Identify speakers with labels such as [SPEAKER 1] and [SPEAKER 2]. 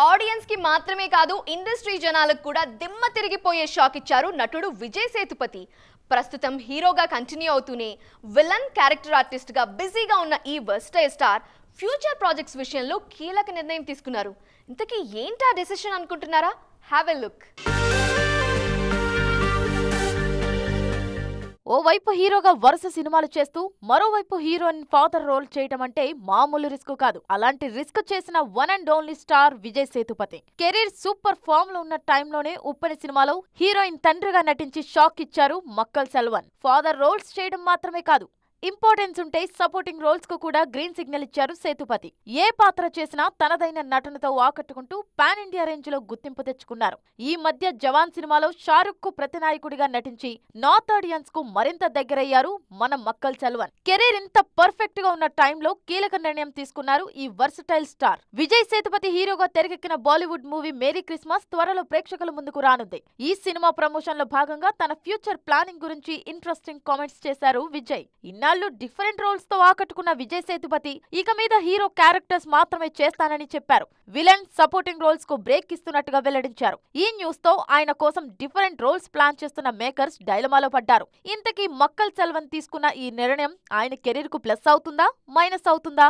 [SPEAKER 1] Audience కి మాత్రమే కాదు ఇండస్ట్రీ జనాలకు కూడా దిమ్మ తిరిగిపోయే షాక్ ఇచ్చారు నటుడు విజయ్ సేతుపతి. ప్రస్తుతం హీరోగా కంటిన్యూ అవుతూనే విలన్ క్యారెక్టర్ ఆర్టిస్ట్ గా బిజీగా ఉన్న ఈ వర్స్టైల్ స్టార్ ఫ్యూచర్ ప్రాజెక్ట్స్ విషయంలో కీలక నిర్ణయం తీసుకున్నారు. ఇంతకీ ఏంటా డెసిషన్ అనుకుంటున్నారా? Have a look.
[SPEAKER 2] ఓవైపు హీరోగా వరుస సినిమాలు చేస్తూ మరోవైపు హీరోయిన్ ఫాదర్ రోల్ చేయడం అంటే మామూలు రిస్క్ కాదు. అలాంటి రిస్క్ చేసిన one and only star Vijay Sethupathi. Career super form లో ఉన్న టైంలోనే ఉప్పని సినిమాలో హీరోయిన్ తండ్రిగా నటించి షాక్ ఇచ్చారు మక్కల్ సెల్వన్. ఫాదర్ రోల్స్ చేయడం మాత్రమే కాదు, ఇంపార్టెన్స్ ఉంటే సపోర్టింగ్ రోల్స్ కు కూడా గ్రీన్ సిగ్నల్ ఇచ్చారు సేతుపతి. ఏ పాత్ర చేసినా తనదైన నటనతో ఆకట్టుకుంటూ పాన్ ఇండియా రేంజ్ లో గుర్తింపు తెచ్చుకున్నారు. ఈ మధ్య జవాన్ సినిమాలో షారుఖ్ కు ప్రతినాయకుడిగా నటించి నార్త్ ఆడియన్స్ కు మరింత దగ్గరయ్యారు మన మక్కల్ సెల్వన్. కెరీర్ ఇంత పర్ఫెక్ట్ గా ఉన్న టైంలో కీలక నిర్ణయం తీసుకున్నారు ఈ వర్సటైల్ స్టార్. విజయ్ సేతుపతి హీరోగా తెరకెక్కిన బాలీవుడ్ మూవీ మేరీ క్రిస్మస్ త్వరలో ప్రేక్షకుల ముందుకు రానుంది. ఈ సినిమా ప్రమోషన్ లో భాగంగా తన ఫ్యూచర్ ప్లానింగ్ గురించి ఇంట్రెస్టింగ్ కామెంట్స్ చేశారు విజయ్. డిఫరెంట్ రోల్స్ తో ఆకట్టుకున్న విజయ్ సేతుపతి ఇక మీద హీరో క్యారెక్టర్స్ మాత్రమే చేస్తానని చెప్పారు. విలన్, సపోర్టింగ్ రోల్స్ కు బ్రేక్ ఇస్తున్నట్టుగా వెల్లడించారు. ఈ న్యూస్ తో ఆయన కోసం డిఫరెంట్ రోల్స్ ప్లాన్ చేస్తున్న మేకర్స్ డైలమాలో పడ్డారు. ఇంతకీ మక్కల్ సెల్వన్ తీసుకున్న ఈ నిర్ణయం ఆయన కెరీర్ కు ప్లస్ అవుతుందా, మైనస్ అవుతుందా?